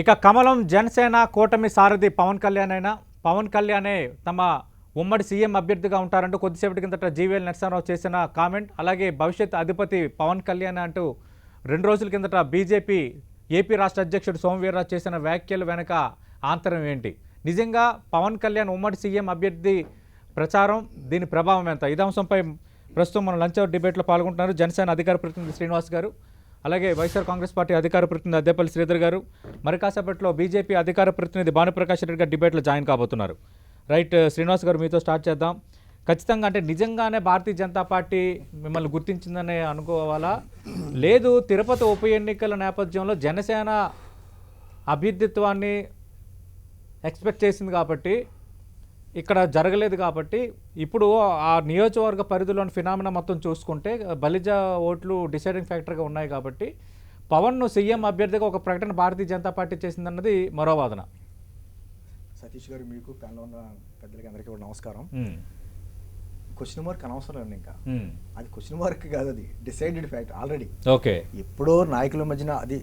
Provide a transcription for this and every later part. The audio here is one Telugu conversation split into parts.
ఇక కమలం జనసేన కూటమి సారథి పవన్ కళ్యాణ్ అయినా పవన్ కళ్యాణే తమ ఉమ్మడి సీఎం అభ్యర్థిగా ఉంటారంటూ కొద్దిసేపటి కిందట జీవీఎల్ నరసింహారావు చేసిన కామెంట్, అలాగే భవిష్యత్ అధిపతి పవన్ కళ్యాణ్ అంటూ 2 రోజుల కిందట బీజేపీ ఏపీ రాష్ట్ర అధ్యక్షుడు సోమవీర్రాజు చేసిన వ్యాఖ్యలు వెనుక ఆంతరం ఏంటి? నిజంగా పవన్ కళ్యాణ్ ఉమ్మడి సీఎం అభ్యర్థి ప్రచారం దీని ప్రభావం ఎంత? ఇదే అంశంపై ప్రస్తుతం మన లంచ్ అవర్ డిబేట్లో పాల్గొంటున్నారు జనసేన అధికార ప్రతినిధి శ్రీనివాస్ గారు, అలాగే వైఎస్ఆర్ కాంగ్రెస్ పార్టీ అధికార ప్రతినిధి అద్దేపల్లి శ్రీధర్ గారు, మరి కాసేపట్లో బీజేపీ అధికార ప్రతినిధి భానుప్రకాష్ రెడ్డి గారు డిబేట్లో జాయిన్ కాబోతున్నారు. రైట్, శ్రీనివాస్ గారు మీతో స్టార్ట్ చేద్దాం. ఖచ్చితంగా అంటే నిజంగానే భారతీయ జనతా పార్టీ మిమ్మల్ని గుర్తించిందనే అనుకోవాలా, లేదు తిరుపతి ఉప ఎన్నికల నేపథ్యంలో జనసేన అభ్యర్థిత్వాన్ని ఎక్స్పెక్ట్ చేసింది కాబట్టి ఇక్కడ జరగలేదు కాబట్టి ఇప్పుడు ఆ నియోజకవర్గ పరిధిలోని ఫినామినా మొత్తం చూసుకుంటే బలిజ ఓట్లు డిసైడింగ్ ఫ్యాక్టర్గా ఉన్నాయి కాబట్టి పవన్ను సీఎం అభ్యర్థిగా ఒక ప్రకటన భారతీయ జనతా పార్టీ చేసిందన్నది మరో వాదన. సతీష్ గారు, మీకు ప్యానల్ ఉన్న పెద్దలకి అందరికీ కూడా నమస్కారం. క్వశ్చన్ మార్క్ అనవసరం అండి, ఇంకా అది క్వశ్చన్ మార్క్ కాదు, అది డిసైడెడ్ ఫ్యాక్ట్ ఆల్రెడీ. ఓకే, ఎప్పుడో నాయకుల మధ్యన అది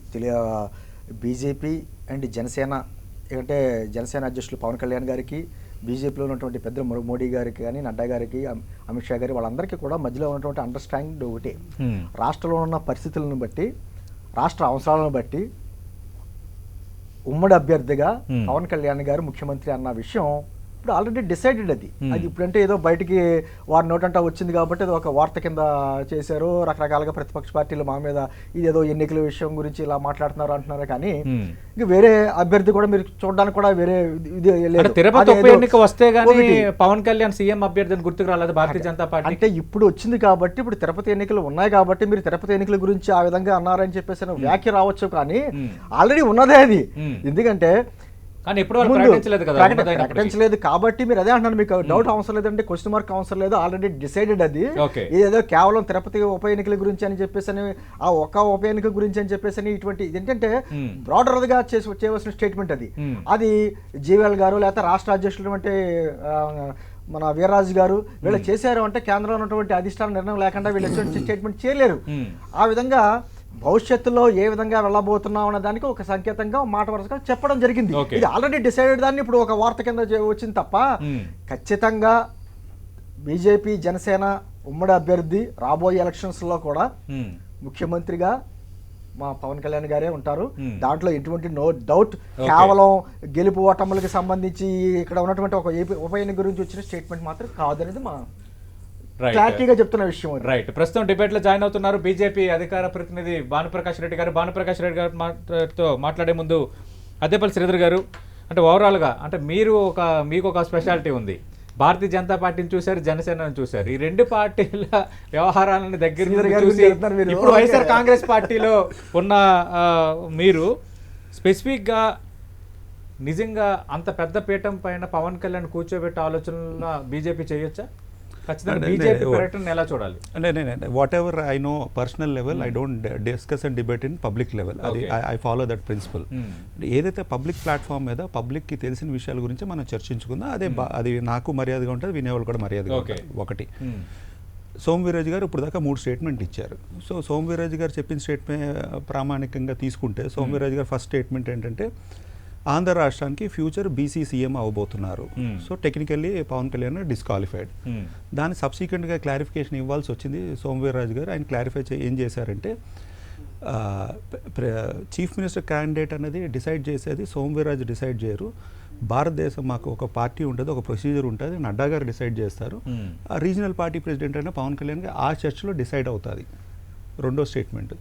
బీజేపీ అండ్ జనసేన, అంటే జనసేన అధ్యక్షులు పవన్ కళ్యాణ్ గారికి, బీజేపీలో ఉన్నటువంటి పెద్ద మోడీ గారికి కానీ, నడ్డా గారికి, అమిత్ షా గారి వాళ్ళందరికీ కూడా మధ్యలో ఉన్నటువంటి అండర్స్టాండింగ్ ఒకటే, రాష్ట్రంలో ఉన్న పరిస్థితులను బట్టి, రాష్ట్ర అవసరాలను బట్టి ఉమ్మడి అభ్యర్థిగా పవన్ కళ్యాణ్ గారు ముఖ్యమంత్రి అన్న విషయం ఇప్పుడు ఆల్రెడీ డిసైడెడ్. అది ఇప్పుడంటే ఏదో బయటికి వారి నోటంటా వచ్చింది కాబట్టి అది ఒక వార్త కింద చేశారు. రకరకాలుగా ప్రతిపక్ష పార్టీలు మా మీద ఇదేదో ఎన్నికల విషయం గురించి ఇలా మాట్లాడుతున్నారు అంటున్నారు, కానీ ఇంక వేరే అభ్యర్థి కూడా మీరు చూడడానికి కూడా వేరే తిరుపతి ఉప ఎన్నిక వస్తే గానీ పవన్ కళ్యాణ్ సీఎం అభ్యర్థిని గుర్తుకు రాలేదు భారతీయ జనతా పార్టీ. అంటే ఇప్పుడు వచ్చింది కాబట్టి, ఇప్పుడు తిరుపతి ఎన్నికలు ఉన్నాయి కాబట్టి మీరు తిరుపతి ఎన్నికల గురించి ఆ విధంగా అన్నారని చెప్పేసి వ్యాఖ్య రావచ్చు, కానీ ఆల్రెడీ ఉన్నదే అది. ఎందుకంటే ప్రకటించలేదు కాబట్టి మీరు అదే అంటున్నారు, మీకు డౌట్ అవసరం లేదంటే క్వశ్చన్ మార్క్ అవసరం లేదు, ఆల్రెడీ డిసైడెడ్. అది ఏదో కేవలం తిరుపతి ఉప ఎన్నికల గురించి అని చెప్పేసి, ఆ ఒక ఉప ఎన్నిక గురించి అని చెప్పేసి ఇటువంటి ఏంటంటే బ్రాడర్ గా చేయవలసిన స్టేట్మెంట్ అది. అది జీవీఎల్ గారు లేకపోతే రాష్ట్ర అధ్యక్షులు అంటే మన వీర్రాజు గారు వీళ్ళు చేశారు అంటే కేంద్రంలో ఉన్నటువంటి అధిష్టాన నిర్ణయం లేకుండా వీళ్ళు స్టేట్మెంట్ చేయలేరు. ఆ విధంగా భవిష్యత్తులో ఏ విధంగా వెళ్ళబోతున్నాం అనే దానికి ఒక సంకేతంగా మాట వరుసగా చెప్పడం జరిగింది. ఇది ఆల్రెడీ డిసైడెడ్ దాన్ని ఇప్పుడు ఒక వార్త కింద వచ్చింది తప్ప, ఖచ్చితంగా బీజేపీ జనసేన ఉమ్మడి అభ్యర్థి రాబోయే ఎలక్షన్స్ లో కూడా ముఖ్యమంత్రిగా మా పవన్ కళ్యాణ్ గారే ఉంటారు. దాంట్లో ఎటువంటి నో డౌట్. కేవలం గెలుపు ఓటములకు సంబంధించి ఇక్కడ ఉన్నటువంటి ఒక ఉప ఎన్నిక గురించి వచ్చిన స్టేట్మెంట్ మాత్రం కాదనేది మా క్లారిటీగా చెప్తున్న విషయం. రైట్, ప్రస్తుతం డిబేట్ లో జాయిన్ అవుతున్నారు బీజేపీ అధికార ప్రతినిధి భానుప్రకాష్ రెడ్డి గారు. భానుప్రకాష్ రెడ్డి గారితో మాట్లాడే ముందు అద్దేపల్లి శ్రీధర్ గారు, అంటే ఓవరాల్ గా అంటే మీకు ఒక స్పెషాలిటీ ఉంది. భారతీయ జనతా పార్టీని చూశారు, జనసేనని చూశారు. ఈ రెండు పార్టీల వ్యవహారాలను దగ్గర చూసి ఇప్పుడు వైఎస్ఆర్ కాంగ్రెస్ పార్టీలో ఉన్న మీరు స్పెసిఫిక్ గా నిజంగా అంత పెద్ద పీఠం పైన పవన్ కళ్యాణ్ కూర్చోబెట్టే ఆలోచన బీజేపీ చేయొచ్చా? What ever I know personal level, I don't discuss and debate in public level. అది ఐ ఫాలో దట్ ప్రిన్సిపల్. ఏదైతే పబ్లిక్ ప్లాట్ఫామ్ మీద పబ్లిక్కి తెలిసిన విషయాల గురించి మనం చర్చించుకుందాం, అది నాకు మర్యాదగా ఉంటుంది, వినేవాళ్ళు కూడా మర్యాదగా ఉంటుంది. ఒకటి, సోమవీర్రాజు గారు ఇప్పుడు దాకా 3 స్టేట్మెంట్ ఇచ్చారు. సో సోమవీర్రాజు గారు చెప్పిన స్టేట్మెంట్ ప్రామాణికంగా తీసుకుంటే, సోమవీర్రాజు గారు ఫస్ట్ స్టేట్మెంట్ ఏంటంటే ఆంధ్ర రాష్ట్రానికి ఫ్యూచర్ బీసీ సీఎం అవ్వబోతున్నారు. So technically Pawan Kalyan disqualified. దాని సబ్సిక్వెంట్గా క్లారిఫికేషన్ ఇవ్వాల్సి వచ్చింది సోమవీర్రాజు గారు. ఆయన క్లారిఫై ఏం చేశారంటే, చీఫ్ మినిస్టర్ క్యాండిడేట్ అనేది డిసైడ్ చేసేది సోమవీర్రాజు డిసైడ్ చేయరు. భారతదేశం మాకు ఒక పార్టీ ఉంటుంది, ఒక ప్రొసీజర్ ఉంటుంది, నడ్డా గారు డిసైడ్ చేస్తారు. ఆ రీజనల్ పార్టీ ప్రెసిడెంట్ అయిన పవన్ కళ్యాణ్ ఆ చర్చలో డిసైడ్ అవుతుంది. రెండో స్టేట్మెంట్.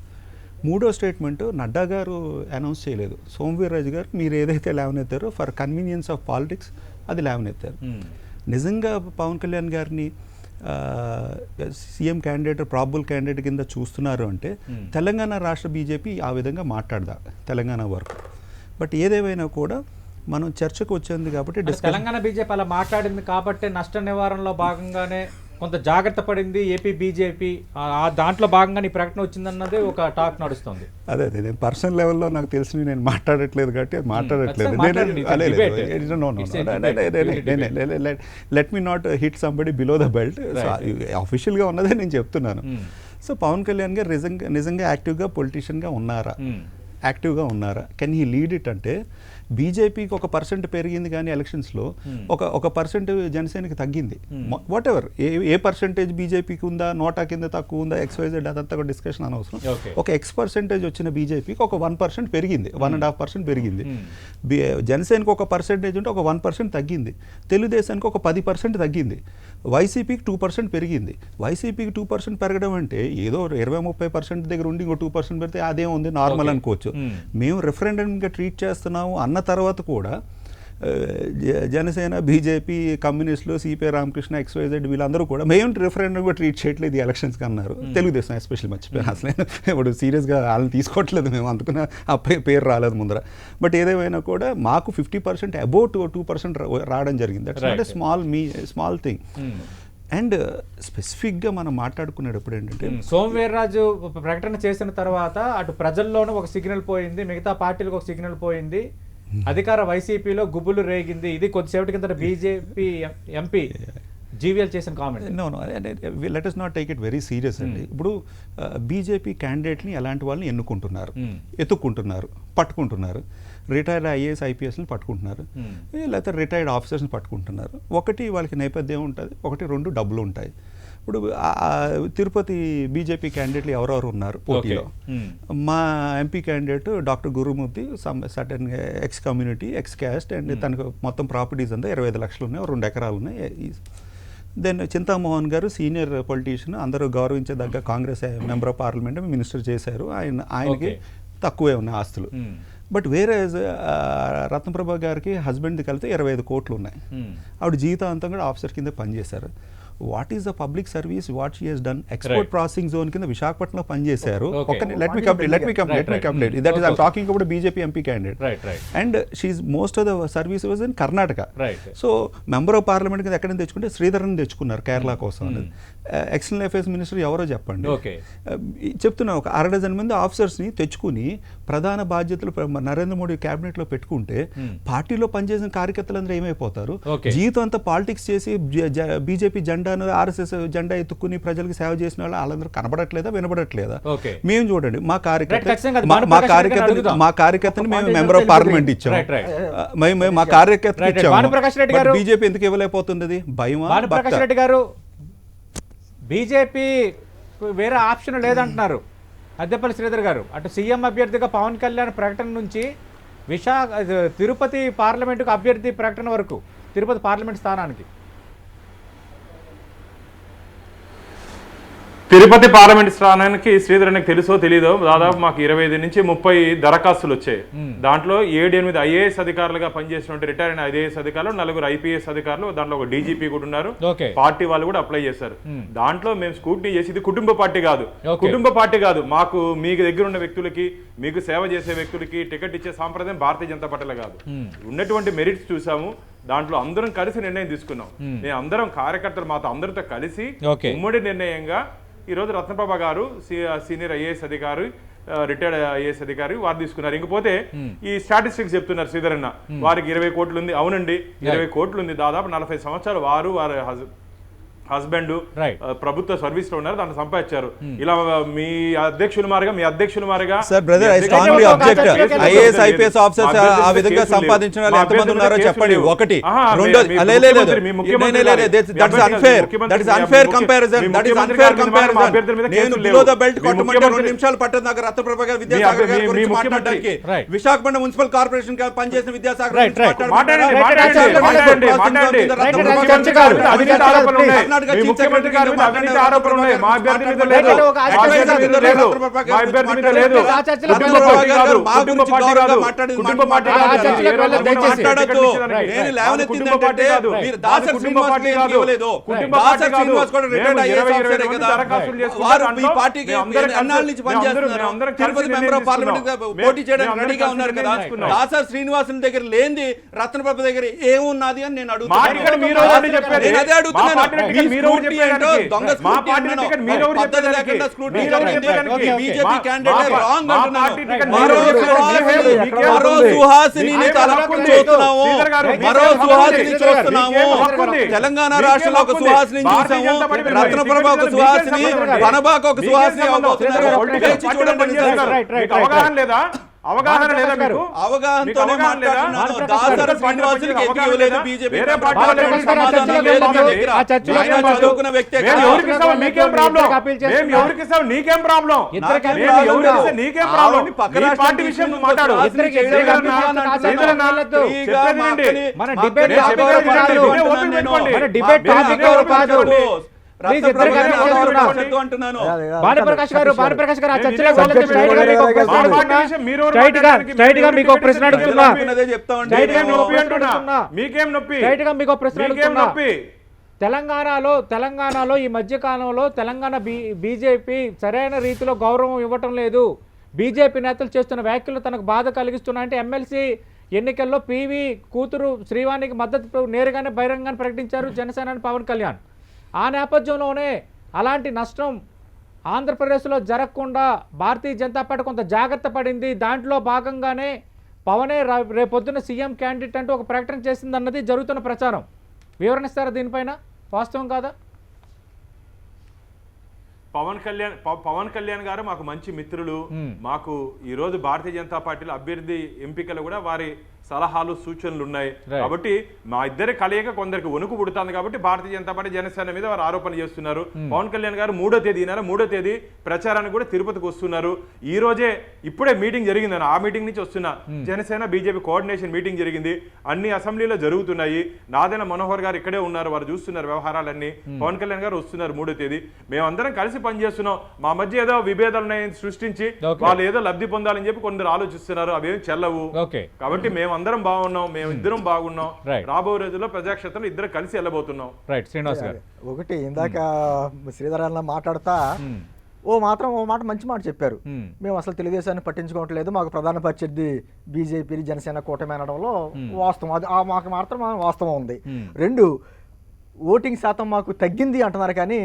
మూడో స్టేట్మెంట్ నడ్డా గారు అనౌన్స్ చేయలేదు, సోమవీర్రాజు గారు మీరు ఏదైతే లేవనెత్తారో ఫర్ కన్వీనియన్స్ ఆఫ్ పాలిటిక్స్ అది లేవనెత్తారు. నిజంగా పవన్ కళ్యాణ్ గారిని సీఎం క్యాండిడేట్, ప్రాబబుల్ క్యాండిడేట్ కింద చూస్తున్నారు అంటే తెలంగాణ రాష్ట్ర బీజేపీ ఆ విధంగా మాట్లాడదా తెలంగాణ వరకు. బట్ ఏదేమైనా కూడా మనం చర్చకు వచ్చింది కాబట్టి తెలంగాణ బీజేపీ అలా మాట్లాడింది కాబట్టి నష్ట నివారణలో భాగంగానే కొంత జాగ్రత్త పడింది ఏపీ బీజేపీ, దాంట్లో భాగంగా ఈ ప్రకటన వచ్చిందన్నది ఒక టాక్ నడుస్తుంది. అదే నేను పర్సనల్ లెవెల్లో నాకు తెలిసి నేను మాట్లాడట్లేదు కాబట్టి మాట్లాడట్లేదు. Let me not hit somebody below the belt. అఫీషియల్గా ఉన్నదే నేను చెప్తున్నాను. సో పవన్ కళ్యాణ్ గారు నిజంగా యాక్టివ్గా పొలిటీషియన్గా ఉన్నారా? యాక్టివ్గా ఉన్నారా, కెన్ హీ లీడ్ ఇట్ అంటే బీజేపీకి 1% పెరిగింది కానీ ఎలక్షన్స్లో ఒక పర్సెంట్ జనసేనకి తగ్గింది. వాట్ ఎవర్ ఏ పర్సెంటేజ్ బీజేపీకి ఉందా, నోటా కింద తక్కువ ఉందా, XYZ అదంతా ఒక డిస్కషన్ అనవసరం. ఒక X% వచ్చిన బీజేపీకి ఒక 1% పెరిగింది, 1.5% పెరిగింది. జనసేనకి ఒక పర్సెంటేజ్ ఉంటే ఒక 1% తగ్గింది. తెలుగుదేశానికి ఒక 10% తగ్గింది. వైసీపీకి 2% పెరిగింది. వైసీపీకి 2% పెరగడం అంటే ఏదో 20-30% దగ్గర ఉండి ఇంకో 2% పెడితే అదే ఉంది నార్మల్ అనుకోవచ్చు. మేము రెఫరెండంగా ట్రీట్ చేస్తున్నాము అన్న తర్వాత కూడా జనసేన, బీజేపీ, కమ్యూనిస్టులు, సిపిఐ రామకృష్ణ, XYZ వీళ్ళందరూ కూడా మేము రెఫరెండంగా ట్రీట్ చేయట్లేదు ఈ ఎలక్షన్స్కి అన్నారు. తెలుగుదేశం ఎస్పెషల్లీ మర్చిపోయాను, అసలు ఇప్పుడు సీరియస్గా వాళ్ళని తీసుకోవట్లేదు మేము, అందుకున్న ఆ పేరు రాలేదు ముందర. బట్ ఏదేమైనా కూడా మాకు 50% అబౌవ్ 2% రావడం జరిగింది. That's not a small thing. And స్పెసిఫిక్గా మనం మాట్లాడుకునేటప్పుడు ఏంటంటే సోమవీర్రాజు ప్రకటన చేసిన తర్వాత అటు ప్రజల్లోనూ ఒక సిగ్నల్ పోయింది, మిగతా పార్టీలకు ఒక సిగ్నల్ పోయింది, అధికార వైసీపీలో గుబులు రేగింది. ఇది కొద్దిసేపటి కింద బీజేపీ ఎంపీ జీవీఎల్ చేసిన comment. No let us not take it very serious అండి. ఇప్పుడు బీజేపీ క్యాండిడేట్ని ఎలాంటి వాళ్ళని ఎన్నుకుంటున్నారు, ఎత్తుక్కుంటున్నారు, పట్టుకుంటున్నారు. రిటైర్డ్ ఐఏఎస్ ఐపీఎస్ని పట్టుకుంటున్నారు, లేకపోతే రిటైర్డ్ ఆఫీసర్స్ని పట్టుకుంటున్నారు. ఒకటి వాళ్ళకి నేపథ్యం ఉంటుంది, 2 డబ్బులు ఉంటాయి. ఇప్పుడు తిరుపతి బీజేపీ క్యాండిడేట్లు ఎవరెవరు ఉన్నారు పోటీలో? మా MP candidate doctor Gurumurthy, certain X community, X caste, and తనకు మొత్తం ప్రాపర్టీస్ అంతా 25 లక్షలు ఉన్నాయి, 2 ఎకరాలు ఉన్నాయి. దెన్ చింతామోహన్ గారు సీనియర్ పొలిటీషియన్, అందరూ గౌరవించదగ్గ Congress member of parliament, minister చేశారు. ఆయనకి తక్కువే ఉన్నాయి ఆస్తులు. బట్ వేరే రత్నప్రభ గారికి హస్బెండ్ది కలిపితే 25 కోట్లు ఉన్నాయి. ఆవిడ జీవితాంతం కూడా ఆఫీసర్ కింద పనిచేశారు. What is the public service what she has done? Export processing zone కింద విశాఖపట్నంలో పనిచేశారు. Let me complete that is I'm talking about BJP MP candidate. And she most of the service was in Karnataka. So member of parliament కింద ఎక్కడ తెచ్చుకుంటే శ్రీధరన్ తెచ్చుకున్నారు కేరళ కోసం అనేది. ఎక్స్టర్నల్ అఫేర్స్ మినిస్టర్ ఎవరో చెప్పండి. చెప్తున్నా, ఒక 60 మంది ఆఫీసర్స్ని తెచ్చుకుని ప్రధాన బాధ్యతలు నరేంద్ర మోడీ క్యాబినెట్లో పెట్టుకుంటే పార్టీలో పనిచేసిన కార్యకర్తలందరూ ఏమైపోతారు? జీవితం అంతా పాలిటిక్స్ చేసి బీజేపీ జెండాను, ఆర్ఎస్ఎస్ జెండా ఎత్తుకుని ప్రజలకు సేవ చేసిన వాళ్ళు వాళ్ళందరూ కనబడట్లేదా, వినబడట్లేదా? మేము చూడండి, మా కార్యకర్తని మేము మెంబర్ ఆఫ్ పార్లమెంట్ ఇచ్చాము, మేము మా కార్యకర్తకి ఇచ్చాము. బీజేపీ ఎందుకు ఇవ్వలేకపోతుంది? భయమా? భానుప్రకాష్ రెడ్డి గారు, బీజేపీ వేరే ఆప్షన్ లేదంటున్నారు అద్దెపల్లి శ్రీధర్ గారు. అటు సీఎం అభ్యర్థిగా పవన్ కళ్యాణ్ ప్రకటన నుంచి తిరుపతి పార్లమెంటుకు అభ్యర్థి ప్రకటన వరకు, తిరుపతి పార్లమెంట్ స్థానానికి తిరుపతి పార్లమెంట్ స్థానానికి శ్రీధరనికి తెలుసో తెలీదో దాదాపు మాకు 25 నుంచి 30 దరఖాస్తులు వచ్చాయి. దాంట్లో 7-8 ఐఏఎస్ అధికారులుగా పనిచేసినటువంటి రిటైర్ అయిన ఐఏఎస్ అధికారులు, 4 ఐపీఎస్ అధికారులు, దాంట్లో ఒక డీజీపీ కూడా ఉన్నారు. పార్టీ వాళ్ళు కూడా అప్లై చేశారు. దాంట్లో మేము స్కూటినీ చేసి ఇది కుటుంబ పార్టీ కాదు, మాకు మీకు దగ్గర ఉన్న వ్యక్తులకి, మీకు సేవ చేసే వ్యక్తులకి టికెట్ ఇచ్చే సాంప్రదాయం భారతీయ జనతా పార్టీలో కాదు. ఉన్నటువంటి మెరిట్స్ చూసాము, దాంట్లో అందరం కలిసి నిర్ణయం తీసుకున్నాం. మేము అందరం కార్యకర్తలు మాతో అందరితో కలిసి ఉమ్మడి నిర్ణయంగా ఈరోజు రత్నప్రభ గారు సీనియర్ ఐఏఎస్ అధికారి, రిటైర్డ్ ఐఏఎస్ అధికారి వారు తీసుకున్నారు. ఇంకపోతే ఈ స్టాటిస్టిక్స్ చెప్తున్నారు శ్రీధరన్న, వారికి 20 కోట్లు ఉంది. అవునండి, 20 కోట్లు ఉంది. దాదాపు 40 సంవత్సరాలు వారి హస్బెండ్ ప్రభుత్వ సర్వీస్ లో ఉన్నారు, దాన్ని సంపాదించారు. ఇలా మీ అధ్యక్షుల మారిగా sir brother, I strongly object. IAS IPS officers ఆ విధంగా సంపాదించిన వాళ్ళు ఎంతమంది ఉన్నారో చెప్పండి. ఒకటి. రెండోది, దట్ ఇస్ అన్ఫేర్ కంపారిజన్. నేను బిలో ద బెల్ట్ కొట్టమంటే 2 నిమిషాలు పట్టదు నాకు రత్నప్రభ గారు, విద్యాసాగర్ గారి గురించి మాట్లాడడానికి. విశాఖపట్నం మున్సిపల్ కార్పొరేషన్ పనిచేసిన విద్యాసాగర్ శ్రీనివాసుల దగ్గర లేని రత్నప్రభ దగ్గర ఏమున్నది అని నేను అడుగుతున్నాను. తెలంగాణ రాష్ట్రంలో ఒక సుహాసిని చూసాము, రత్నప్రభ ఒక సుహాసిని, వనబాక ఒక సుహాసిని. అవగాహన లేదా? అవగాహన లేదా మీకు? అవగాహనతోనే మీకు అవగాహన లేదా? మాట్లాడుతున్నాను. దాసరి శ్రీనివాసులకి ఎందుకు అవగాహన ఇవ్వలేదు లేదా? బీజేపీ వేరే ప్రభుత్వం? పార్టీల వాళ్ళకి గురించి సమాధానం మాట్లాడే లేదు మీ లేదు. దగ్గర. ఆ చర్చలో ఆయన ఏం చదువుకున్న వ్యక్తే మేము కదా. ఎవరికి ఇస్తాం? నీకేం ప్రాబ్లం? మేము ఎవరికి ఇస్తాం? నీకేం ప్రాబ్లం? ఇద్దరికి నాకేం మేము ప్రాబ్లం ఎవరికి లేదు. ఇస్తాం? నీకేం ప్రాబ్లం? ఆవిడని పక్క నీ రాష్ట్రం పార్టీ విషయం నువ్వు మాట్లాడు. ఇద్దరికి శ్రీధరన్న, ఇద్దరికి శ్రీధరన్న, మాట్లాడొద్దు. ఫ్రీగా చెప్పేది మా వినండి. అక్కని- మన మా డిబేట్ అక్కని టాపిక్ చెప్పేది కాదు. వినండి. ఓపిక పెట్టుకోండి. మన డిబేట్ మా టాపిక్ అక్కని కాదు. చెప్పేది ప్లీజ్ రత్న ఇద్దరికి ప్రభాకర్ అర్థం రావు చేసుకోండి. చెప్పొద్దు అంటున్నాను. భానుప్రకాష్ గారు ఆ చర్చలో Subject స్ట్రైట్ గా మీకు ఒక ప్రశ్న కాదు. అడుగుతున్నా. మీరు స్ట్రైట్ గా మీకు ఒక ప్రశ్న అడుగుతున్నా. అదే చెప్తామండి. స్ట్రైట్ గా మీకేం మీకు నొప్పి ఒక అంటున్నా? అడుగుతున్నా. మీకేం నొప్పి? స్ట్రైట్ గా మీకు ఒక ప్రశ్న మీకేం అడుగుతున్నా. నొప్పి? తెలంగాణలో ఈ మధ్య కాలంలో తెలంగాణ బీజేపీ సరైన రీతిలో గౌరవం ఇవ్వటం లేదు. బీజేపీ నేతలు చేస్తున్న వ్యాఖ్యలు తనకు బాధ కలిగిస్తున్నా అంటే ఎమ్మెల్సీ ఎన్నికల్లో పీవీ కూతురు శ్రీవాణికి మద్దతు నేరుగానే బహిరంగంగా ప్రకటించారు జనసేన పవన్ కళ్యాణ్. ఆ నేపథ్యంలోనే అలాంటి నష్టం ఆంధ్రప్రదేశ్లో జరగకుండా భారతీయ జనతా పార్టీ కొంత జాగ్రత్త పడింది. దాంట్లో భాగంగానే పవనే రేపొద్దున సీఎం క్యాండిడేట్ అంటూ ఒక ప్రకటన చేసిందన్నది జరుగుతున్న ప్రచారం. వివరణ ఇస్తారా దీనిపైన? వాస్తవం కాదా? పవన్ కళ్యాణ్ గారు మాకు మంచి మిత్రులు. మాకు ఈ రోజు భారతీయ జనతా పార్టీలో అభ్యర్థి ఎంపికలు కూడా వారి సలహాలు సూచనలు ఉన్నాయి. కాబట్టి మా ఇద్దరి కలయిక కొందరికి వణుకు పుడుతుంది. కాబట్టి భారతీయ జనతా పార్టీ జనసేన మీద వారు ఆరోపణ చేస్తున్నారు. పవన్ కళ్యాణ్ గారు 3వ తేదీ ప్రచారానికి కూడా తిరుపతికి వస్తున్నారు. ఈ రోజే ఇప్పుడే మీటింగ్ జరిగిందని ఆ మీటింగ్ నుంచి వస్తున్నా. జనసేన బీజేపీ కోఆర్డినేషన్ మీటింగ్ జరిగింది. అన్ని అసెంబ్లీలో జరుగుతున్నాయి. నాదెండ్ల మనోహర్ గారు ఇక్కడే ఉన్నారు. వారు చూస్తున్నారు వ్యవహారాలన్నీ. పవన్ కళ్యాణ్ గారు వస్తున్నారు 3వ తేదీ. మేమందరం కలిసి పనిచేస్తున్నాం. మా మధ్య ఏదో విభేదాలను సృష్టించి వాళ్ళు ఏదో లబ్ధి పొందాలని చెప్పి కొందరు ఆలోచిస్తున్నారు. అవేం చెల్లవు. కాబట్టి మేమందరం బాగున్నాం. మేమిద్దరం బాగున్నాం. రాబోయే రోజుల్లో ప్రజాక్షేత్రంలో ఇద్దరు కలిసి వెళ్ళబోతున్నాం. రైట్ శ్రీనివాస్ గారు. ఒకటి ఇందాక శ్రీధరన్న మాట్లాడుతా ఓ మాట మంచి మాట చెప్పారు. మేము అసలు తెలుగుదేశాన్ని పట్టించుకోవట్లేదు, మాకు ప్రధాన ప్రత్యర్థి బీజేపీ జనసేన కూటమి అనడంలో వాస్తవం, అది మాకు మాత్రం వాస్తవం ఉంది. 2, ఓటింగ్ శాతం మాకు తగ్గింది అంటున్నారు. కానీ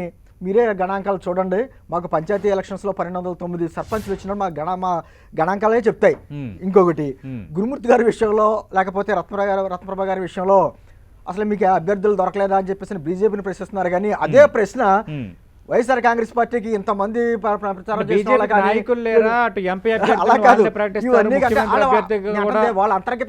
మీరే గణాంకాలు చూడండి. మాకు పంచాయతీ ఎలక్షన్స్లో 1209 సర్పంచ్లు వచ్చినప్పుడు మా గణాంకాలే చెప్తాయి. ఇంకొకటి గురుమూర్తి గారి విషయంలో లేకపోతే రత్నప్రభ గారి విషయంలో అసలు మీకు అభ్యర్థులు దొరకలేదా అని చెప్పేసి బీజేపీని ప్రశ్నిస్తున్నారు. కానీ అదే ప్రశ్న వైఎస్ఆర్ కాంగ్రెస్ పార్టీకి ఇంతమంది ప్రచారం వాళ్ళ అంతర్గత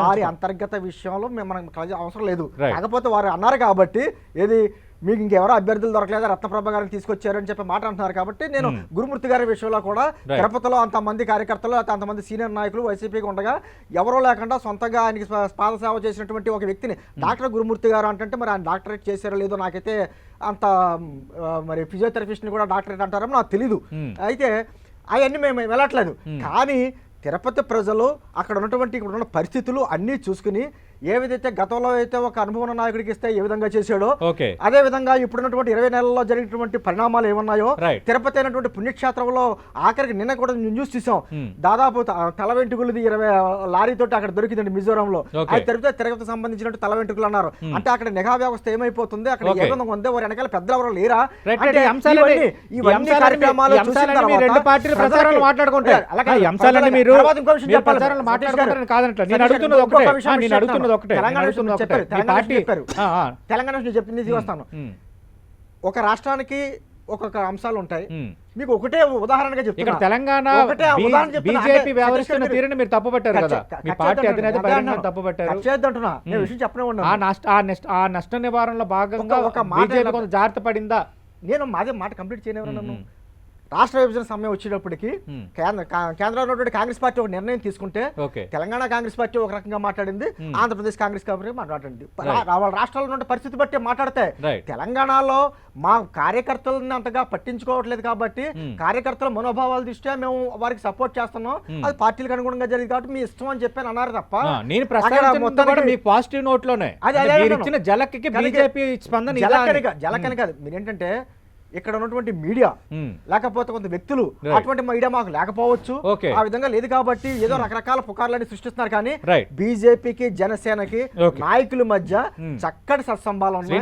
వారి అంతర్గత విషయంలో మనం అవసరం లేదు. కాకపోతే వారు అన్నారు కాబట్టి ఏది మీకు ఇంకెవరో అభ్యర్థులు దొరకలేదా రత్నప్రభ గారిని తీసుకొచ్చారని చెప్పి మాట అంటున్నారు. కాబట్టి నేను గురుమూర్తి గారి విషయంలో కూడా తిరుపతిలో అంతమంది కార్యకర్తలు అంతమంది సీనియర్ నాయకులు వైసీపీకి ఉండగా ఎవరో లేకుండా సొంతంగా ఆయనకి పాద సేవ చేసినటువంటి ఒక వ్యక్తిని డాక్టర్ గురుమూర్తి గారు అంటే మరి ఆయన డాక్టరేట్ చేశారో లేదో నాకైతే అంత మరి ఫిజియోథెరపిస్ట్ని కూడా డాక్టరేట్ అంటారో నాకు తెలీదు. అయితే అవన్నీ మేము వెళ్ళట్లేదు. కానీ తిరుపతి ప్రజలు అక్కడ ఉన్నటువంటి ఇక్కడ ఉన్న పరిస్థితులు అన్నీ చూసుకుని ఏ విధంగా గతంలో అయితే ఒక అనుభవం నాయకుడికి ఇస్తే ఏ విధంగా చేశాడో అదే విధంగా ఇప్పుడున్నటువంటి 20 నెలల్లో జరిగినటువంటి పరిణామాలు ఏమన్నాయో తిరుపతి అయినటువంటి పుణ్యక్షేత్రంలో ఆఖరికి నిన్న కూడా న్యూస్ చూసాం. దాదాపు తల వెంట్రుకలది 20 లారీతోటి అక్కడ దొరికిందండి మిజోరాంలో. అది తిరుపతి సంబంధించినట్టు తల వెంట్రుకలు అన్నారు. అంటే అక్కడ నిఘా వ్యవస్థ ఏమైపోతుంది, అక్కడ ఏ విధంగా ఉంది, వారి వెనకాల పెద్దలు ఎవరు లేరా? ఇవన్నీ కార్యక్రమాలు చూసిన తెలంగాణ చెప్పింది వస్తాను. ఒక రాష్ట్రానికి ఒక్కొక్క అంశాలు ఉంటాయి. మీకు ఒకటే ఉదాహరణగా చెప్తున్నా. తెలంగాణ బీజేపీ వ్యవహరిస్తున్న తీరుని మీరు తప్పుపట్టారు కదా, మీ పార్టీ అధినేత తప్పుపట్టారు. అంటున్నా నేను విషయం చెప్పనే ఉన్నాను. ఆ నష్ట నివారణలో భాగంగా ఒక బీజేపీ కొంత జాగ్రత్త పడిందా? నేను మాదే మాట కంప్లీట్ చేయనివ్వను. నన్ను రాష్ట్ర విభజన సమయం వచ్చేటప్పటికి కేంద్రంలో ఉన్నటువంటి కాంగ్రెస్ పార్టీ ఒక నిర్ణయం తీసుకుంటే తెలంగాణ కాంగ్రెస్ పార్టీ ఒక రకంగా మాట్లాడింది, ఆంధ్రప్రదేశ్ కాంగ్రెస్ పార్టీ మాట్లాడింది. వాళ్ళ రాష్ట్రాల్లో ఉన్న పరిస్థితి బట్టి మాట్లాడితే తెలంగాణలో మా కార్యకర్తలను అంతగా పట్టించుకోవట్లేదు కాబట్టి కార్యకర్తల మనోభావాల దృష్ట్యా మేము వారికి సపోర్ట్ చేస్తున్నాం, అది పార్టీలకు అనుగుణంగా జరిగింది కాబట్టి మీ ఇష్టం అని చెప్పాను అన్నారు తప్ప నేను పాజిటివ్ నోట్ లోనే జలకని కాదు. మీరేంటంటే ఇక్కడ ఉన్నటువంటి మీడియా లేకపోతే కొంత వ్యక్తులు అటువంటి మీడియా మాకు లేకపోవచ్చు, ఆ విధంగా లేదు కాబట్టి ఏదో రకరకాల పుకార్లని సృష్టిస్తున్నారు. కానీ బీజేపీకి జనసేనకి నాయకుల మధ్య చక్కటి సత్సంబాలు ఉన్నాయి.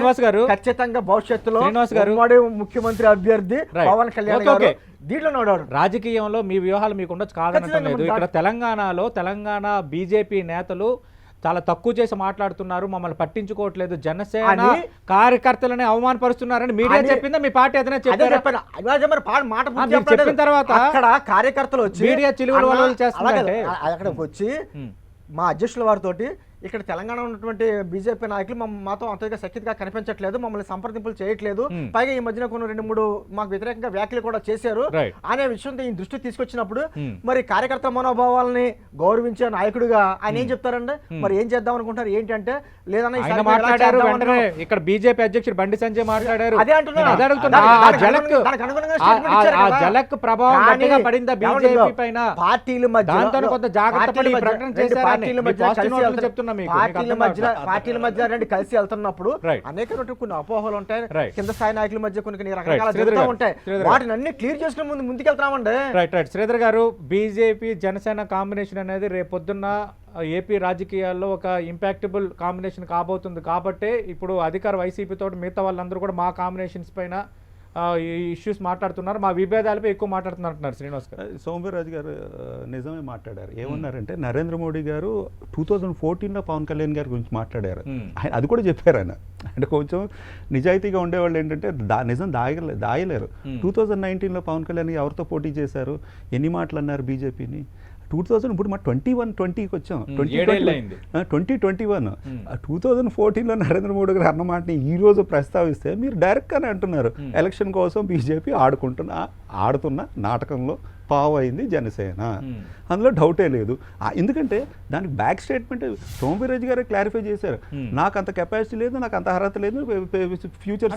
ఖచ్చితంగా భవిష్యత్తులో ముఖ్యమంత్రి అభ్యర్థి పవన్ కళ్యాణ్ గారు దీంట్లో నోడాడు. రాజకీయంలో మీ వ్యూహాలు మీకు ఉండొచ్చు కాదనటం లేదు. ఇక్కడ తెలంగాణ బీజేపీ నేతలు చాలా తక్కువ చేసి మాట్లాడుతున్నారు, మమ్మల్ని పట్టించుకోవట్లేదు, జనసేన అని- కార్యకర్తలని అవమానపరుస్తున్నారని మీడియా అని- చెప్పిందా, మీ పార్టీ ఏదైనా అదే చెప్పారా? చెప్పాను. అదే మరి మాట పూర్తి మీరు చెప్పలేదు. చెప్పిన తర్వాత అక్కడ కార్యకర్తలు వచ్చి మీడియా చిలువలు అన్న, వలవలు చేస్తుందంటే- అలాగే అక్కడికి వచ్చి మా అధ్యక్షుల వారితోటి ఇక్కడ తెలంగాణ ఉన్నటువంటి బీజేపీ నాయకులు మాతో అంతగా సఖ్యతగా కనిపించట్లేదు, మమ్మల్ని సంప్రదింపులు చేయట్లేదు, పైగా ఈ మధ్యన కొన్ని 2-3 మాకు వ్యతిరేకంగా వ్యాఖ్యలు కూడా చేశారు Right. అనే విషయంతో ఈ దృష్టి తీసుకొచ్చినప్పుడు మరి కార్యకర్త మనోభావాలని గౌరవించే నాయకుడిగా ఆయన ఏం చెప్తారండి? మరి ఏం చేద్దాం అనుకుంటారు? ఏంటంటే లేదన్నా ఆయన ఈసారి మేము ఎలా మాట్లాడారు, చేద్దాం వెంటనే అనుకున్నాం. ఇక్కడ బీజేపీ అధ్యక్షుడు బండి సంజయ్ మాట్లాడారు. అదే అంటున్నాను. నేను అదే అడుగుతున్నా. దానికి ఆ జలక్ దానికి అనుగుణంగా statement ఇచ్చారు ఆ కదా. జలక్ ప్రభావం కానీ గట్టిగా పడిందా ఏమండి బీజేపీ ఇదిగో, పైన? పార్టీల మధ్య దాంతో కొంత జాగ్రత్త పడి ఈ ప్రకటన చేశారని మీ పాజిటివ్ నోట్లు చెప్తున్నా మీకు. మీకు అర్థం కావట్లేదు. పార్టీల మధ్య రెండు కలిసి వెళ్తున్నప్పుడు Right. అనేక కొన్ని అపోహలు ఉంటాయి, Right. కింద స్థాయి నాయకుల మధ్య కొన్ని రకరకాల శ్రీధర్ జరుగుతూ గారు, ఉంటాయి. శ్రీధర్ గారు. వాటిని అన్ని క్లియర్ చేసుకుని ముందుకెళ్తున్నామండి. రైట్ రైట్ శ్రీధర్ గారు, బీజేపీ జనసేన కాంబినేషన్ అనేది రేపొద్దున్న ఏపీ రాజకీయాల్లో ఒక ఇంపాక్టబుల్ కాంబినేషన్ కాబోతుంది కాబట్టే ఇప్పుడు అధికార వైసీపీ తోటి మిగతా వాళ్ళందరూ కూడా మా కాంబినేషన్స్ పైన ఈ ఇష్యూస్ మాట్లాడుతున్నారు, మా విభేదాలపై ఎక్కువ మాట్లాడుతున్నారు అంటున్నారు శ్రీనివాస్ గారు. సోమవీర్రాజు గారు నిజమే మాట్లాడారు. ఏమన్నారంటే నరేంద్ర మోడీ గారు 2014లో పవన్ కళ్యాణ్ గారి గురించి మాట్లాడారు. ఆయన అది కూడా చెప్పారు. ఆయన అంటే కొంచెం నిజాయితీగా ఉండేవాళ్ళు ఏంటంటే నిజం దాయలేరు. 2019లో పవన్ కళ్యాణ్ ఎవరితో పోటీ చేశారు, ఎన్ని మాటలు అన్నారు బీజేపీని. 2000 ఇప్పుడు మా 2020కి వచ్చాం, 2021 2014లో నరేంద్ర మోడీ గారు అన్న మాటని ఈ రోజు ప్రస్తావిస్తే మీరు డైరెక్ట్గానే అంటున్నారు ఎలక్షన్ కోసం బీజేపీ ఆడుతున్న నాటకంలో పావు అయింది జనసేన, అందులో డౌటే లేదు. ఎందుకంటే దానికి బ్యాక్ స్టేట్మెంట్ సోమవీర్రాజు గారే క్లారిఫై చేశారు. నాకు అంత కెపాసిటీ లేదు, నాకు అంత అర్హత లేదు, ఫ్యూచర్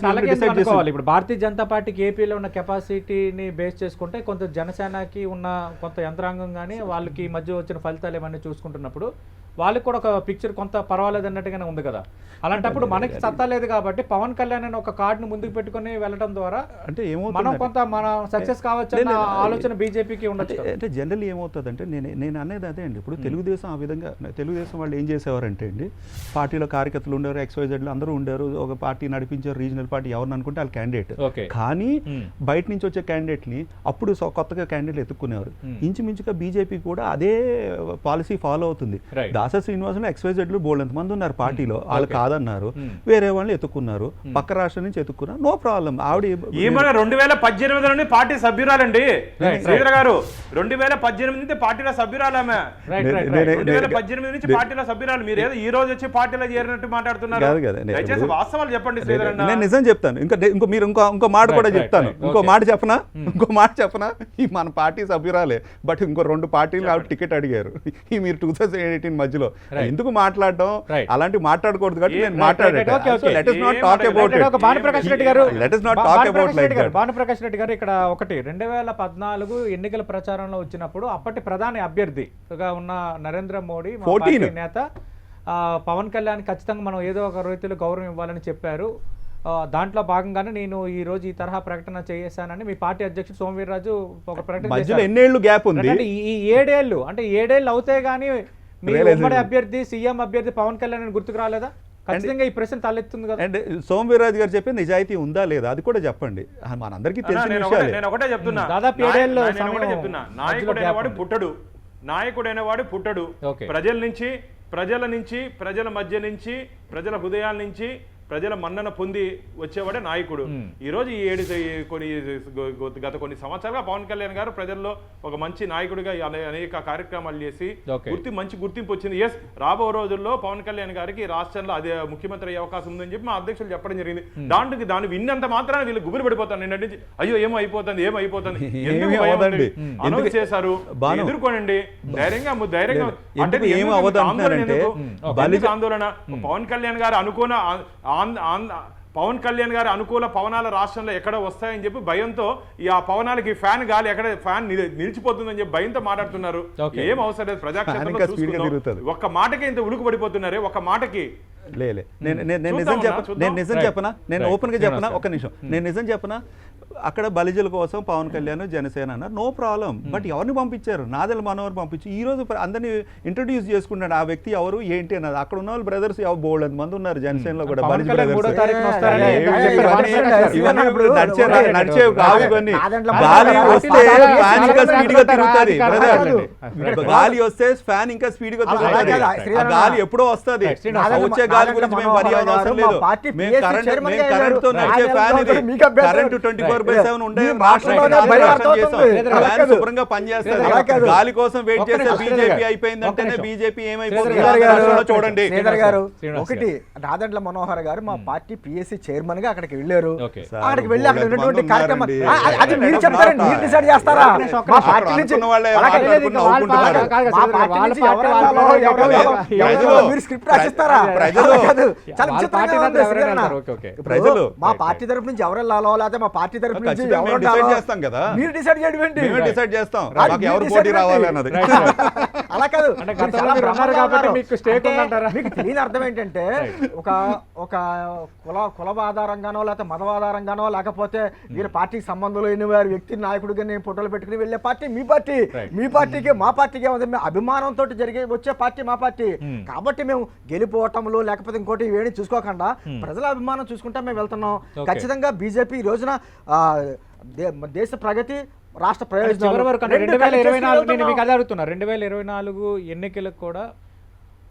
ఇప్పుడు భారతీయ జనతా పార్టీకి ఏపీలో ఉన్న కెపాసిటీని బేస్ చేసుకుంటే కొంత జనసేనకి ఉన్న కొంత యంత్రాంగం కానీ వాళ్ళకి ఈ మధ్య వచ్చిన ఫలితాలు ఏమన్నీ చూసుకుంటున్నప్పుడు వాళ్ళకి కూడా ఒక పిక్చర్ కొంత పర్వాలేదు అన్నట్టుగానే ఉంది కదా. అలాంటప్పుడు మనకి సత్తా లేదు కాబట్టి పవన్ కళ్యాణ్ అని ఒక కార్డును ముందుకు పెట్టుకుని వెళ్ళడం ద్వారా అంటే మనం కొంత మన సక్సెస్ కావచ్చు అన్న ఆలోచన బీజేపీకి ఉండొచ్చు. అంటే జనరల్ ఏమవుతుందంటే నేను అనేది అదే అండి. ఇప్పుడు తెలుగుదేశం ఆ విధంగా తెలుగుదేశం వాళ్ళు ఏం చేసేవారంటే అండి, పార్టీలో కార్యకర్తలు ఉండేవారు, XYZలు అందరూ ఉండేవారు, ఒక పార్టీ నడిపించారు, రీజనల్ పార్టీ ఎవరిని అనుకుంటే వాళ్ళ క్యాండిడేట్. కానీ బయట నుంచి వచ్చే క్యాండిడేట్ని అప్పుడు కొత్తగా క్యాండిడేట్లు ఎత్తుక్కునేవారు. ఇంచుమించుగా బీజేపీ కూడా అదే పాలసీ ఫాలో అవుతుంది. దాస శ్రీనివాసులు XYZలు బోల్డ్ ఎంతమంది ఉన్నారు పార్టీలో, వాళ్ళు కాదన్నారు, వేరే వాళ్ళని ఎత్తుకున్నారు, పక్క రాష్ట్రం నుంచి ఎత్తుకున్నారు, నో ప్రాబ్లం. ఆవిడ 2018 నుండి పార్టీ సభ్యురాలండి శ్రీధర్ గారు, 2018 నుంచి పార్టీలో సభ్యురాలమే, 2018 నుంచి పార్టీలో సభ్యురాలు. మీరు ఏదో ఈ రోజు వచ్చి పార్టీలో చేరినట్టు మాట్లాడుతున్నారు. దయచేసి వాస్తవాలు చెప్పండి శ్రీధర్ అన్న. నేను నిజం చెప్తాను. మీరు ఇంకో మాట కూడా చెప్తాను. ఇంకో మాట చెప్పనా, ఈ మన పార్టీ సభ్యురాలే, బట్ ఇంకో 2 పార్టీలు ఆవిడ టికెట్ అడిగారు. ఈ మీరు 2018 మధ్యలో ఎందుకు మాట్లాడటం, అలాంటివి మాట్లాడకూడదు కాబట్టి నేను మాట్లాడాను. భానుప్రకాష్ రెడ్డి గారు, భానుప్రకాష్ రెడ్డి గారు ఇక్కడ 2014 ఎన్నికల ప్రచారంలో వచ్చినప్పుడు అప్పటి ప్రధాని అభ్యర్థిగా ఉన్న నరేంద్ర మోడీ నేత పవన్ కళ్యాణ్ ఖచ్చితంగా మనం ఏదో ఒక రీతిలో గౌరవం ఇవ్వాలని చెప్పారు. దాంట్లో భాగంగానే నేను ఈ రోజు ఈ తరహా ప్రకటన చేశానని మీ పార్టీ అధ్యక్షుడు సోమవీర్రాజు ఒక ప్రకటన చేశారు. ఎన్నేళ్ళు గ్యాప్ ఉంది ఈ 7 ఏళ్ళు, అంటే 7 ఏళ్ళు అవుతే గానీ మీ ఉమ్మడి అభ్యర్థి సీఎం అభ్యర్థి పవన్ కళ్యాణ్ అని గుర్తుకు రాలేదా? ఖచ్చితంగా ఈ ప్రశ్న తలెత్తుంది కదా. అండ్ సోమవీర్రాజు గారు చెప్పి నిజాయితీ ఉందా లేదా అది కూడా చెప్పండి. మనందరికీ తెలిసిన విషయాలే. నేను ఒకటే చెప్తున్నా, దాదాపు 7 ఏళ్ళు నాయకుడైన వాడు పుట్టడు. ప్రజల నుంచి ప్రజల మధ్య నుంచి ప్రజల హృదయాల నుంచి ప్రజల మన్నన పొంది వచ్చేవాడే నాయకుడు. ఈ రోజు గత కొన్ని సంవత్సరాలుగా పవన్ కళ్యాణ్ గారు ప్రజల్లో ఒక మంచి నాయకుడిగా అనేక కార్యక్రమాలు చేసి మంచి గుర్తింపు వచ్చింది. ఎస్, రాబో రోజుల్లో పవన్ కళ్యాణ్ గారికి రాష్ట్రంలో అదే ముఖ్యమంత్రి అయ్యే అవకాశం ఉందని చెప్పి మా అధ్యక్షులు చెప్పడం జరిగింది. దాన్ని విన్నంత మాత్రాన వీళ్ళు గుబురు పడిపోతాను. నిన్నటి నుంచి అయ్యో ఏమైపోతుంది అనౌన్స్ చేశారు, ఎదుర్కోనండి ధైర్యంగా ఆందోళన. పవన్ కళ్యాణ్ గారి అనుకూల పవనాల రాష్ట్రంలో ఎక్కడ వస్తాయని చెప్పి భయంతో ఆ పవనాలకి ఫ్యాన్ గాలి ఎక్కడ ఫ్యాన్ నిలిచిపోతుందని చెప్పి భయంతో మాట్లాడుతున్నారు. ఏం అవసరం లేదు, ప్రజాక్షేత్రంలో ఒక్క మాటకి ఇంత ఉలుకు పడిపోతున్నారే, ఒక్క మాటకి. నేను నిజం చెప్పనా, నేను ఓపెన్ గా చెప్పనా, ఒక్క నిమిషం, నేను నిజం చెప్పనా, అక్కడ బలిజల కోసం పవన్ కళ్యాణ్ జనసేన అన్నారు, నో ప్రాబ్లం. బట్ ఎవరిని పంపించారు? నాదెళ్ల మనోహర్ పంపించి ఈ రోజు అందరినీ ఇంట్రడ్యూస్ చేసుకున్నాడు. ఆ వ్యక్తి ఎవరు ఏంటి అన్నది. అక్కడ ఉన్న వాళ్ళు బ్రదర్స్ బోల్డ్ మంది ఉన్నారు జనసేనలో కూడా, బలిజ బ్రదర్స్. నడిచేవి కాదు కొన్ని. గాలి వస్తే ఫ్యాన్ ఇంకా స్పీడ్ గా తిరుగుతుంది బ్రదర్, గాలి వస్తే ఫ్యాన్ ఇంకా స్పీడ్ గా తిరుగుతుంది. ఆ గాలి ఎప్పుడో వస్తుంది. వచ్చే గాలి గురించి మేము వరి అవసరం లేదు. మేము కరెంట్ తో నడిచే ఫ్యాన్ ఇది. కరెంట్ 24/7 ఉండే ఫ్యాన్ శుభ్రంగా పనిచేస్తుంది. గాలి కోసం వెయిట్ చేస్తే బీజేపీ అయిపోయిందంటేనే బీజేపీ ఏమైపోతుంది చూడండి. ఒకటి రాదండ్ల మనోహర్ గారు మా పార్టీ పిఎస్సి చైర్మన్ గా అక్కడికి వెళ్ళారు. అక్కడికి వెళ్ళి అక్కడ ఉన్నటువంటి కార్యక్రమం అది మీరు చెప్తారండి, మీరు డిసైడ్ చేస్తారా? మా పార్టీ నుంచి మీరు స్క్రిప్ట్ రాసిస్తారా? ప్రజలు మా పార్టీ తరపు నుంచి ఎవరు వెళ్ళాలో లేకపోతే మా పార్టీ తరపు నుంచి చేస్తాం కదా, మీరు డిసైడ్ చేయడం ఏంటి? డిసైడ్ చేస్తాం ఎవరు పోటీ రావాలి అన్నది. అలా కాదు, మీకు తెలియని అర్థం ఏంటంటే ఒక కుల ఆధారంగానో లేకపోతే మత ఆధారంగానో లేకపోతే వీరి పార్టీకి సంబంధం లేని వారి వ్యక్తి నాయకుడిగా నేను ఫోటోలు పెట్టుకుని వెళ్ళే పార్టీ మీ పార్టీ. మీ పార్టీకి మా పార్టీకి ఏమైంది? అభిమానంతో జరిగే వచ్చే పార్టీ మా పార్టీ. కాబట్టి మేము గెలిపోవటంలో లేకపోతే ఇంకోటి ఏమి చూసుకోకుండా ప్రజల అభిమానం చూసుకుంటా మేము వెళ్తున్నాం. ఖచ్చితంగా బీజేపీ ఈ రోజున దేశ ప్రగతి రాష్ట్ర ప్రయోజనాలు 2024 ఎన్నికలకు కూడా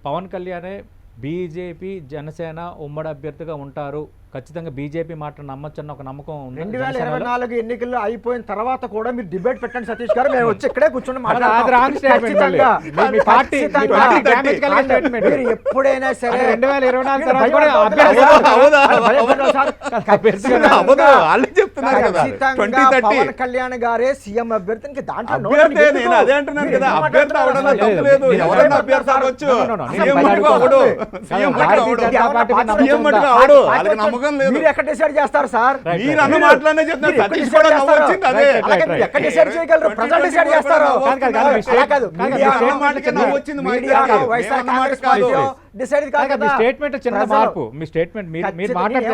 పవన్ కళ్యాణే బీజేపీ జనసేన ఉమ్మడి అభ్యర్థిగా ఉంటారు, ఖచ్చితంగా బీజేపీ మాట నమ్మచ్చన్న ఒక నమ్మకం ఉంది. 2024 ఎన్నికల్లో అయిపోయిన తర్వాత కూడా మీరు డిబేట్ పెట్టండి సతీష్ గారు, మేము వచ్చి ఇక్కడే కూర్చొని ఎప్పుడైనా సరే 2024 పవన్ కళ్యాణ్ గారే సీఎం అభ్యర్థి. దాంట్లో మీరు ఎక్కడ డిసైడ్ చేస్తారు సార్? మీరు అన్న మాటలనే చెప్తున్నారు. సతీష్ కూడా నవ్వొచ్చింది. అదే ఎక్కడ డిసైడ్ చేయగలరు? ప్రజలు డిసైడ్ చేస్తారు. స్టేట్మెంట్ చిన్న మార్పు. మీ స్టేట్మెంట్ మీరు మాట్లాడితే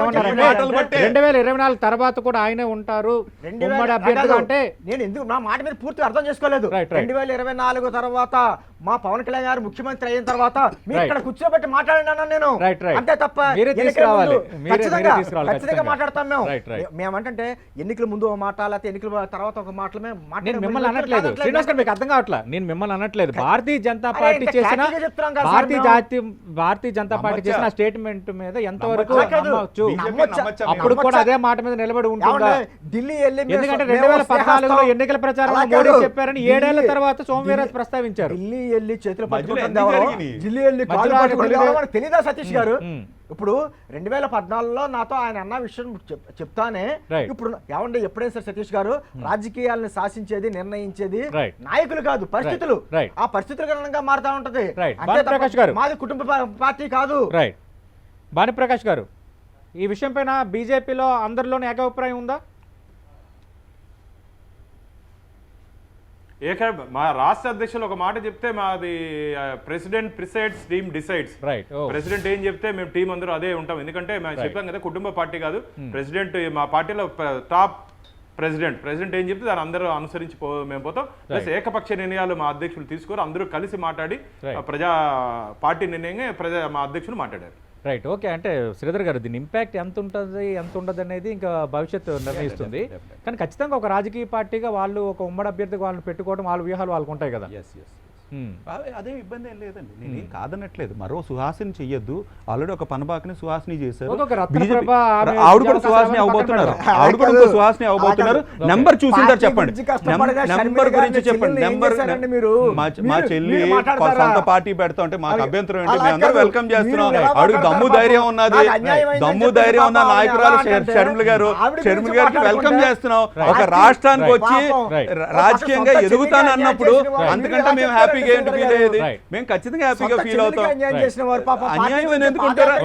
2024 తర్వాత కూడా ఆయనే ఉంటారు ఉమ్మడి అభ్యర్థిగా అంటే నేను ఎందుకు నా మాట మీరు పూర్తిగా అర్థం చేసుకోలేదు. 2024 తర్వాత మా పవన్ కళ్యాణ్ గారు ముఖ్యమంత్రి అయిన తర్వాత మీరు ఇక్కడ కూర్చోబెట్టి మాట్లాడినా నేను అంతే తప్ప ఖచ్చితంగా మాట్లాడతాం. మేమంటే ఎన్నికల ముందు ఒక మాట లేకపోతే ఎన్నికల తర్వాత ఒక మాటలు నేను మిమ్మల్ని అనట్లేదు శ్రీనివాస్ గారు, మీకు అర్థం కావట్లా. నేను మిమ్మల్ని అనట్లేదు. భారతీయ జనతా పార్టీ చేసిన భారతీయ జనతా పార్టీ చేసిన స్టేట్మెంట్ మీద ఎంతవరకు నమ్మొచ్చు? అప్పుడు కూడా అదే మాట మీద నిలబడి ఉంటుందా? ఢిల్లీ వెళ్ళి ఎందుకంటే 2014లో ఎన్నికల ప్రచారంలో మోడీ చెప్పారని 7 ఏళ్ల తర్వాత సోమవీరాజ్ ప్రస్తావించారు. ఢిల్లీ వెళ్ళి చేతులు పట్టుకుంటుంది, ఢిల్లీ వెళ్ళి తెలీదా సతీష్ గారు? ఇప్పుడు 2014లో నాతో ఆయన అన్న విషయం చెప్తానే ఇప్పుడు ఏమండి ఎప్పుడైనా సరే సతీష్ గారు రాజకీయాలను శాసించేది నిర్ణయించేది నాయకులు కాదు పరిస్థితులు. ఆ పరిస్థితుల కారణంగా మారుతా ఉంటది. మాది కుటుంబ పార్టీ కాదు. భానుప్రకాష్ గారు, ఈ విషయం పైన బీజేపీలో అందరిలోనే ఏకాభిప్రాయం ఉందా? మా రాష్ట్ర అధ్యక్షులు ఒక మాట చెప్తే మాది president presides, team decides. President ఏం చెప్తే మేము టీం అందరూ అదే ఉంటాం. ఎందుకంటే మేము చెప్పాం కదా కుటుంబ పార్టీ కాదు, ప్రెసిడెంట్ మా పార్టీలో టాప్ ప్రెసిడెంట్ ఏం చెప్తే దాన్ని అందరూ అనుసరించి మేము పోతాం. ప్లస్ ఏకపక్ష నిర్ణయాలు మా అధ్యక్షులు తీసుకోరు, అందరూ కలిసి మాట్లాడి పార్టీ నిర్ణయంగా మా అధ్యక్షులు మాట్లాడారు. Right, okay. అంటే శ్రీధర్ గారు, దీని ఇంపాక్ట్ ఎంత ఉంటుంది ఎంత ఉండదు అనేది ఇంకా భవిష్యత్తు నిర్ణయిస్తుంది. కానీ ఖచ్చితంగా ఒక రాజకీయ పార్టీగా వాళ్ళు ఒక ఉమ్మడి అభ్యర్థిగా వాళ్ళని పెట్టుకోవడం వాళ్ళ వ్యూహాలు వాళ్ళకు ఉంటాయి కదా. అదే ఇబ్బంది ఏం లేదండి, నేనేం కాదనట్లేదు. మరో సుహాసిని చెయ్యొద్దు, ఆల్రెడీ ఒక పనబాకని సుహాసిని చేశారు, ఆవిడ కూడా సుహాసిని అవబోతున్నారు. నెంబర్ చూసిందారు చెప్పండి, నెంబర్ గురించి చెప్పండి. నెంబర్ మా చెల్లి సొంత పార్టీ పెడతా అంటే మాకు అభ్యంతరం ఏంటి? మేము అందరూ వెల్కమ్ చేస్తున్నాం. ఆవిడకి దమ్ము ధైర్యం ఉన్నది, ఉన్న నాయకురాలు షర్మిల గారికి వెల్కమ్ చేస్తున్నాం. ఒక రాష్ట్రానికి వచ్చి రాజకీయంగా ఎదుగుతాను అన్నప్పుడు అంతకంటే మేము హ్యాపీగా ఫీల్ అయ్యేది. మేము ఖచ్చితంగా హ్యాపీగా ఫీల్ అవుతాం. అన్యాయం ఎందుకుంటారా?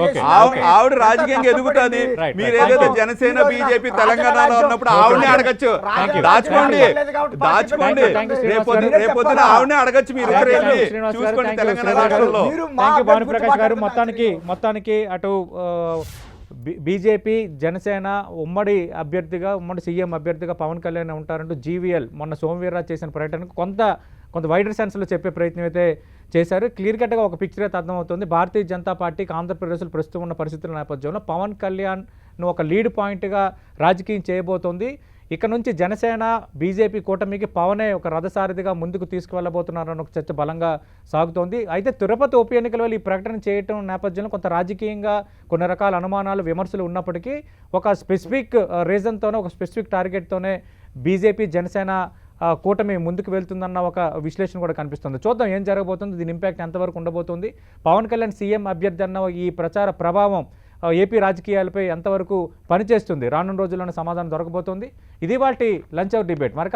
ఆవిడ రాజకీయంగా ఎదుగుతుంది. మీరు ఏదైతే జనసేన బీజేపీ తెలంగాణలో ఉన్నప్పుడు ఆవిడనే అడగచ్చు, దాచుకోండి రేపొద్దున ఆవిడనే అడగచ్చు. మీరు చూసుకోండి తెలంగాణ రాష్ట్రంలో. భానుప్రకాష్ గారు, మొత్తానికి అటు బీజేపీ జనసేన ఉమ్మడి అభ్యర్థిగా ఉమ్మడి సీఎం అభ్యర్థిగా పవన్ కళ్యాణ్ ఉంటారంటూ జీవీఎల్ మొన్న సోమవీర్రాజు చేసిన ప్రకటనకు కొంత వైడర్ సెన్స్లో చెప్పే ప్రయత్నం అయితే చేశారు. క్లియర్ కట్గా ఒక పిక్చర్ అయితే అర్థమవుతుంది. భారతీయ జనతా పార్టీకి ఆంధ్రప్రదేశ్లో ప్రస్తుతం ఉన్న పరిస్థితుల నేపథ్యంలో పవన్ కళ్యాణ్ను ఒక లీడ్ పాయింట్గా రాజకీయం చేయబోతోంది. ఇక నుంచి జనసేన బీజేపీ కూటమికి పవనే ఒక రథసారథిగా ముందుకు తీసుకువెళ్ళబోతున్నారన్న ఒక చర్చ బలంగా సాగుతోంది. అయితే తిరుపతి ఉప ఎన్నికల వల్ల ఈ ప్రకటన చేయటం నేపథ్యంలో కొంత రాజకీయంగా కొన్ని రకాల అనుమానాలు విమర్శలు ఉన్నప్పటికీ ఒక స్పెసిఫిక్ రీజన్తోనే ఒక స్పెసిఫిక్ టార్గెట్తోనే బీజేపీ జనసేన కూటమి ముందుకు వెళ్తుందన్న ఒక విశ్లేషణ కూడా కనిపిస్తుంది. చూద్దాం ఏం జరగబోతుంది, దీని ఇంపాక్ట్ ఎంతవరకు ఉండబోతుంది, పవన్ కళ్యాణ్ సీఎం అభ్యర్థి అన్న ఈ ప్రచార ప్రభావం ఏపీ రాజకీయాలపై ఎంతవరకు పనిచేస్తుంది, రానున్న రోజుల్లోనే సమాధానం దొరకబోతోంది. ఇది వాటి లంచ్ అవర్ డిబేట్. మరి